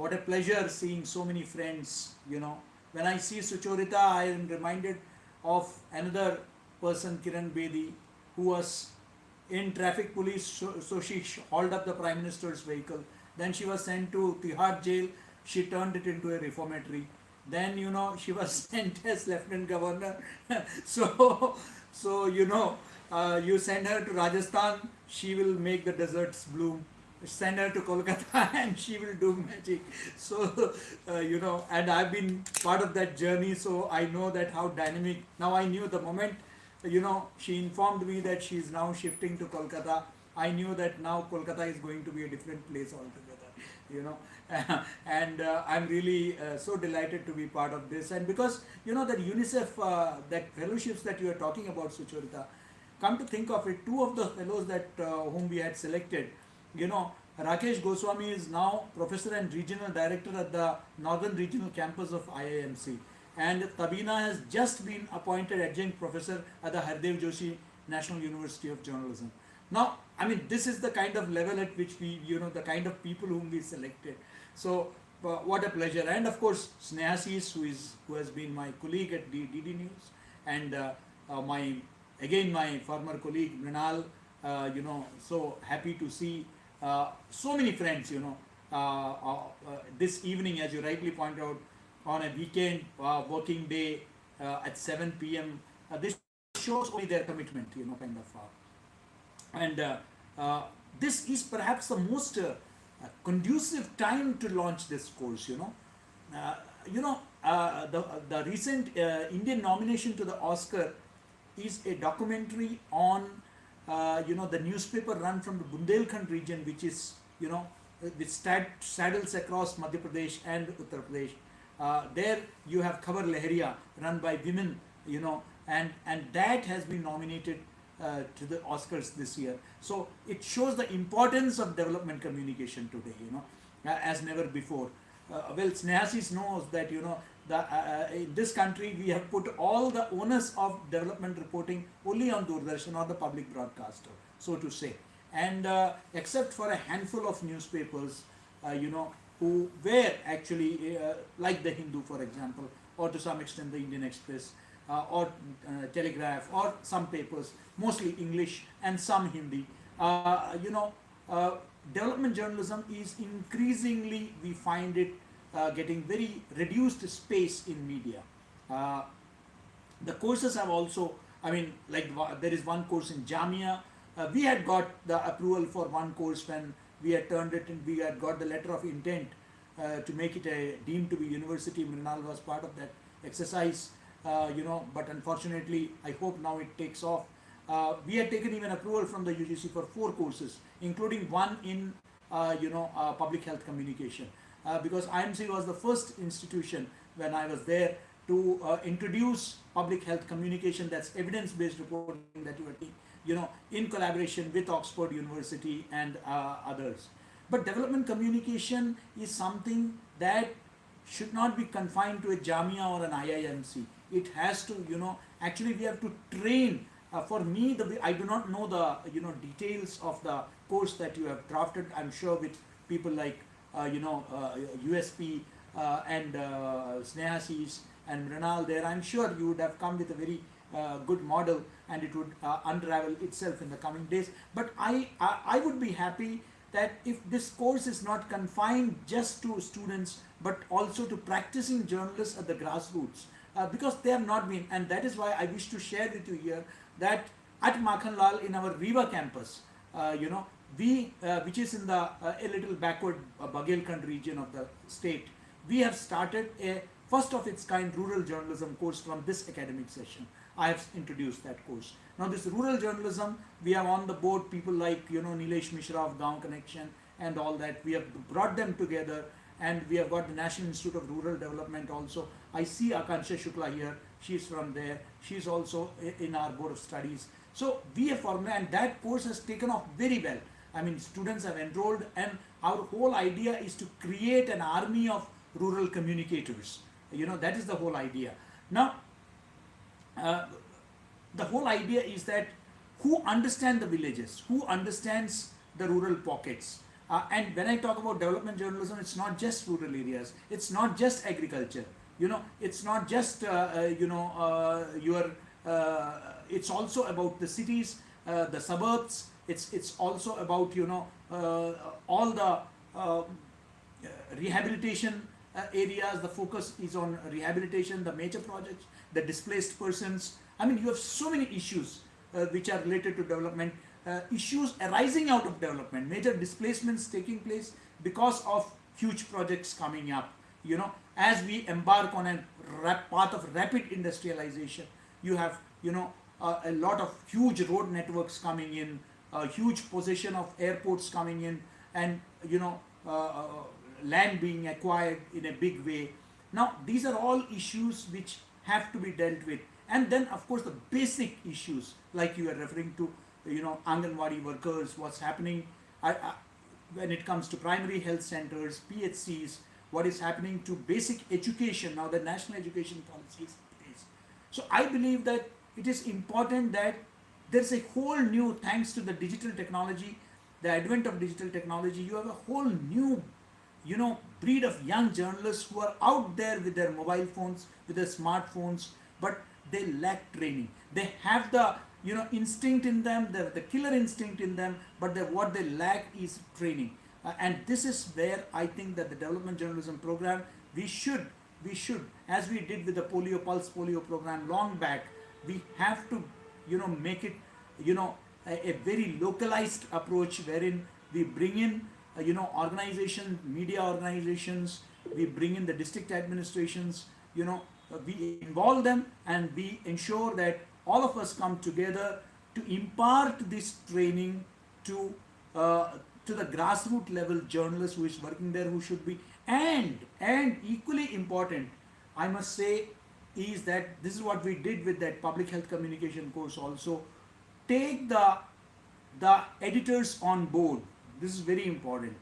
what a pleasure seeing so many friends. When I see Suchorita, I am reminded of another person, Kiran Bedi, who was in traffic police. So she hauled up the Prime Minister's vehicle. Then she was sent to Tihar jail. She turned it into a reformatory. Then she was sent as Lieutenant Governor. so you send her to Rajasthan, she will make the deserts bloom. Send her to Kolkata and she will do magic. So and I've been part of that journey, so I know that how dynamic. Now I knew the moment she informed me that she is now shifting to Kolkata, I knew that now Kolkata is going to be a different place altogether. you know and I'm really so delighted to be part of this. And because that UNICEF, that fellowships that you are talking about, Sucharita, come to think of it, two of the fellows that whom we had selected, you know Rakesh Goswami is now professor and regional director at the northern regional campus of IIMC, and Tabina has just been appointed adjunct professor at the Hardev Joshi National University of Journalism. Now, I mean, this is the kind of level at which we, the kind of people whom we selected. So, what a pleasure. And of course, Snehasis, who has been my colleague at DD News, and my former colleague Mrinal. So happy to see so many friends. This evening, as you rightly point out, on a weekend working day at 7 p.m. This shows only their commitment. And this is perhaps the most conducive time to launch this course. The recent Indian nomination to the Oscar is a documentary on the newspaper run from the Bundelkhand region, which is which straddles across Madhya Pradesh and Uttar Pradesh. There you have Khabar Lehriya, run by women, and that has been nominated to the Oscars this year. So it shows the importance of development communication today, as never before. Well, Snehasis knows that in this country we have put all the onus of development reporting only on Doordarshan, or the public broadcaster, so to say. And except for a handful of newspapers, who were actually like the Hindu, for example, or to some extent the Indian Express, or Telegraph, or some papers, mostly English and some Hindi. Development journalism is increasingly, we find it getting very reduced space in media. The courses have also, there is one course in Jamia. We had got the approval for one course when we had turned it, and we had got the letter of intent to make it deemed to be university. Mrinal was part of that exercise. But unfortunately, I hope now it takes off. We had taken even approval from the UGC for 4 courses, including one in public health communication, because IMC was the first institution when I was there to introduce public health communication, that's evidence-based reporting that you are doing, in collaboration with Oxford University and others. But development communication is something that should not be confined to a Jamia or an IIMC. It has to, actually we have to train. For me, I do not know the details of the course that you have drafted. I'm sure with people like USP and Snehasis and Mrinal there, I'm sure you would have come with a very good model, and it would unravel itself in the coming days. But I would be happy that if this course is not confined just to students, but also to practicing journalists at the grassroots, because they have not been, and that is why I wish to share with you here that at Makhanlal in our Riva campus, we, which is in the a little backward Bagelkhand region of the state, we have started a first of its kind rural journalism course from this academic session. I have introduced that course. Now this rural journalism, we have on the board people like Nilesh Mishra of Gaon Connection and all that. We have brought them together, and we have got the National Institute of Rural Development also. I see Akansha Shukla here, she's from there, she's also in our board of studies. So we have formed, and that course has taken off very well. I mean, students have enrolled, and our whole idea is to create an army of rural communicators. That is the whole idea. Now, the whole idea is that who understand the villages, who understands the rural pockets, And when I talk about development journalism, it's not just rural areas, it's not just agriculture, it's not just your it's also about the cities, the suburbs. It's also about all the rehabilitation areas. The focus is on rehabilitation, the major projects, the displaced persons. I mean, you have so many issues which are related to development, issues arising out of development, major displacements taking place because of huge projects coming up. As we embark on a path of rapid industrialization, you have a lot of huge road networks coming in, a huge possession of airports coming in, and land being acquired in a big way. Now these are all issues which have to be dealt with. And then of course the basic issues, like you are referring to, Anganwadi workers, what's happening when it comes to primary health centers, PHCs, what is happening to basic education. Now the national education policies. So I believe that it is important that there's a whole new, thanks to the digital technology, the advent of digital technology, you have a whole new breed of young journalists who are out there with their mobile phones, with their smartphones, but they lack training. They have the instinct in them, the killer instinct in them, but what they lack is training. And this is where I think that the development journalism program, we should, as we did with the pulse polio program long back, we have to make it a very localized approach, wherein we bring in organizations, media organizations, we bring in the district administrations, we involve them, and we ensure that all of us come together to impart this training to the grassroots level journalist who is working there, who should be. And equally important, I must say, is that this is what we did with that public health communication course also. Take the editors on board. This is very important,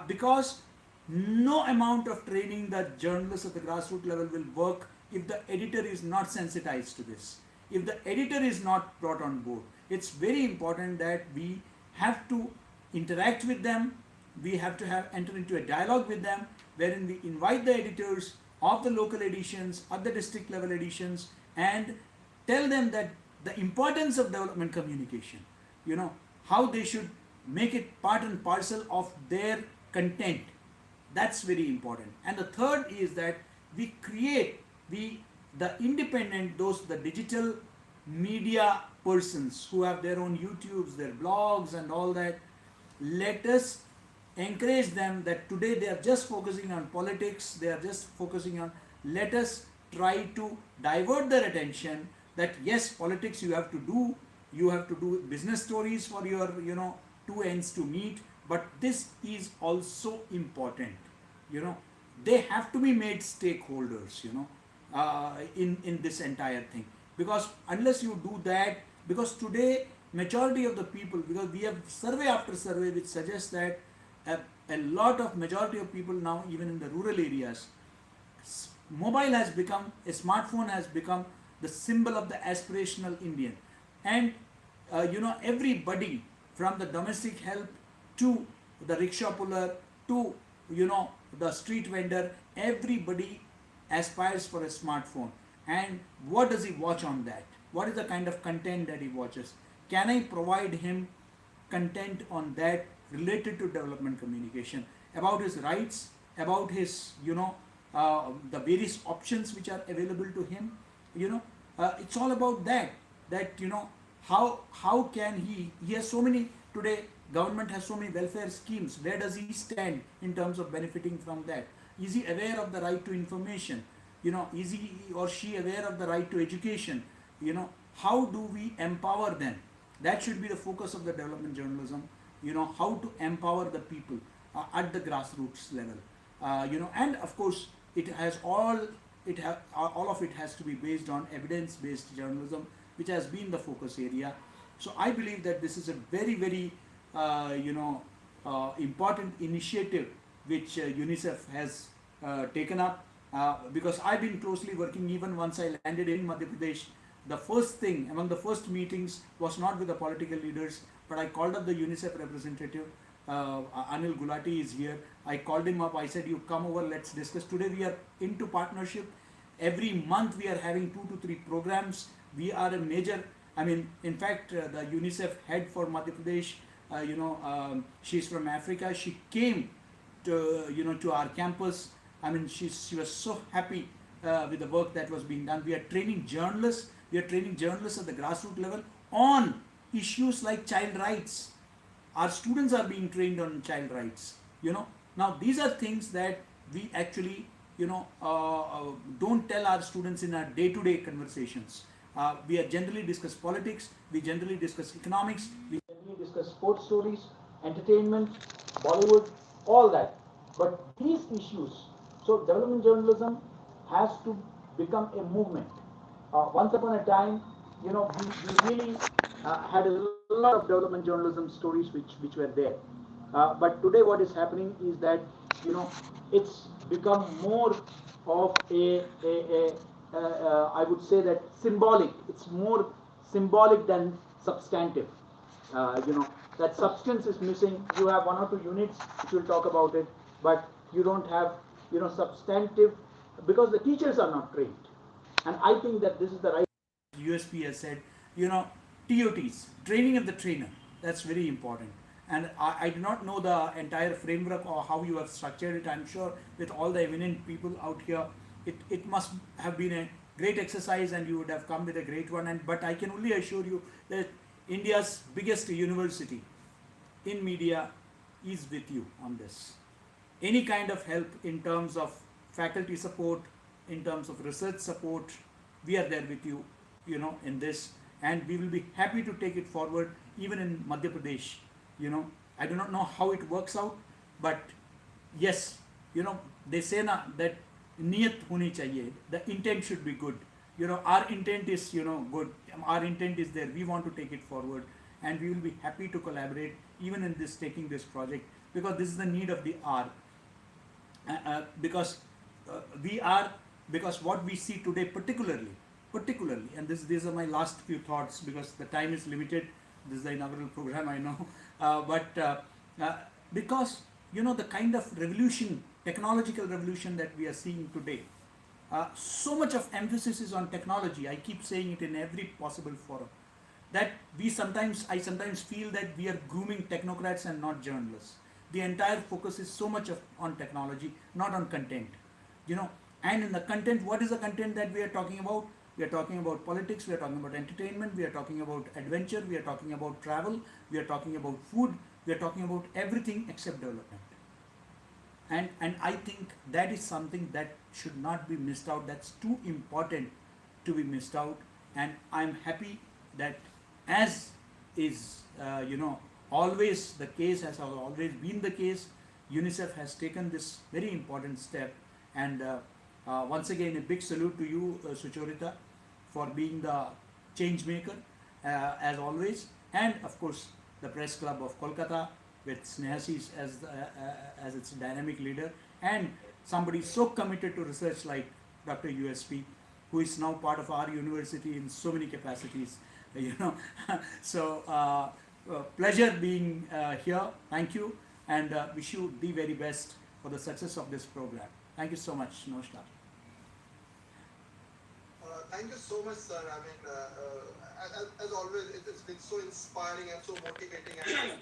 because no amount of training that journalists at the grassroots level will work if the editor is not sensitized to this, if the editor is not brought on board. It's very important that we have to interact with them, we have to enter into a dialogue with them, wherein we invite the editors of the local editions, of the district level editions, and tell them that the importance of development communication, how they should make it part and parcel of their content. That's very important. And the third is that we create the independent, the digital media persons who have their own YouTubes, their blogs and all that. Let us encourage them that today they are just focusing on politics, they are just focusing on, let us try to divert their attention that yes, politics you have to do business stories for your two ends to meet, but this is also important. They have to be made stakeholders in this entire thing, because unless you do that, because today majority of the people, because we have survey after survey which suggests that a lot of majority of people now, even in the rural areas, a smartphone has become the symbol of the aspirational Indian. And everybody from the domestic help to the rickshaw puller to the street vendor, everybody aspires for a smartphone. And what does he watch on that? What is the kind of content that he watches? Can I provide him content on that related to development communication, about his rights, about his the various options which are available to him? It's all about that how can he has so many, today government has so many welfare schemes. Where does he stand in terms of benefiting from that? Is he aware of the right to information? Is he or she aware of the right to education? How do we empower them? That should be the focus of the development journalism. How to empower the people at the grassroots level. And of course all of it has to be based on evidence-based journalism, which has been the focus area. So I believe that this is a very, very important initiative which UNICEF has taken up, because I've been closely working. Even once I landed in Madhya Pradesh, the first thing, among the first meetings was not with the political leaders, but I called up the UNICEF representative Anil Gulati is here. I called him up. I said, "You come over. Let's discuss." Today we are into partnership. Every month we are having 2 to 3 programs. We are a major. I mean, in fact, the UNICEF head for Madhya Pradesh, she's from Africa. She came to our campus. I mean, she was so happy with the work that was being done. We are training journalists. We are training journalists at the grassroots level on issues like child rights. Our students are being trained on child rights. Now these are things that we actually don't tell our students in our day-to-day conversations. We are generally discuss politics. We generally discuss economics. We generally discuss sports stories, entertainment, Bollywood, all that. But these issues, so development journalism has to become a movement. Once upon a time, we really had a lot of development journalism stories which were there. But today, what is happening is that it's become more of I would say that symbolic. It's more symbolic than substantive. That substance is missing. You have 1 or 2 units which will talk about it, but you don't have substantive, because the teachers are not trained. And I think that this is the right. USP has said, TOTs, training of the trainer, that's very important. And I do not know the entire framework or how you have structured it. I'm sure with all the eminent people out here, it must have been a great exercise and you would have come with a great one. But I can only assure you that India's biggest university in media is with you on this. Any kind of help in terms of faculty support, in terms of research support, we are there with you, in this, and we will be happy to take it forward even in Madhya Pradesh. I do not know how it works out, but yes, they say that niyat honi chahiye, the intent should be good. Our intent is good, our intent is there, we want to take it forward, and we will be happy to collaborate even in this, taking this project, because this is the need of the hour. Because what we see today particularly, and these are my last few thoughts because the time is limited. This is the inaugural program, I know, because the kind of revolution, technological revolution that we are seeing today, so much of emphasis is on technology. I keep saying it in every possible forum, that I sometimes feel that we are grooming technocrats and not journalists. The entire focus is so much on technology, not on content. And in the content, what is the content that we are talking about? We are talking about politics, we are talking about entertainment, we are talking about adventure, we are talking about travel, we are talking about food, we are talking about everything except development. And I think that is something that should not be missed out. That's too important to be missed out. And I'm happy that, as is always the case, has always been the case, UNICEF has taken this very important step. And once again, a big salute to you, Sucharita, for being the change maker, as always. And of course, the Press Club of Kolkata, with Snehasi as its dynamic leader, and somebody so committed to research like Dr. USP, who is now part of our university in so many capacities. So pleasure being here. Thank you, and wish you the very best for the success of this program. Thank you so much. Namaskar. Thank you so much, sir. I mean, as always, it's been so inspiring and so motivating. And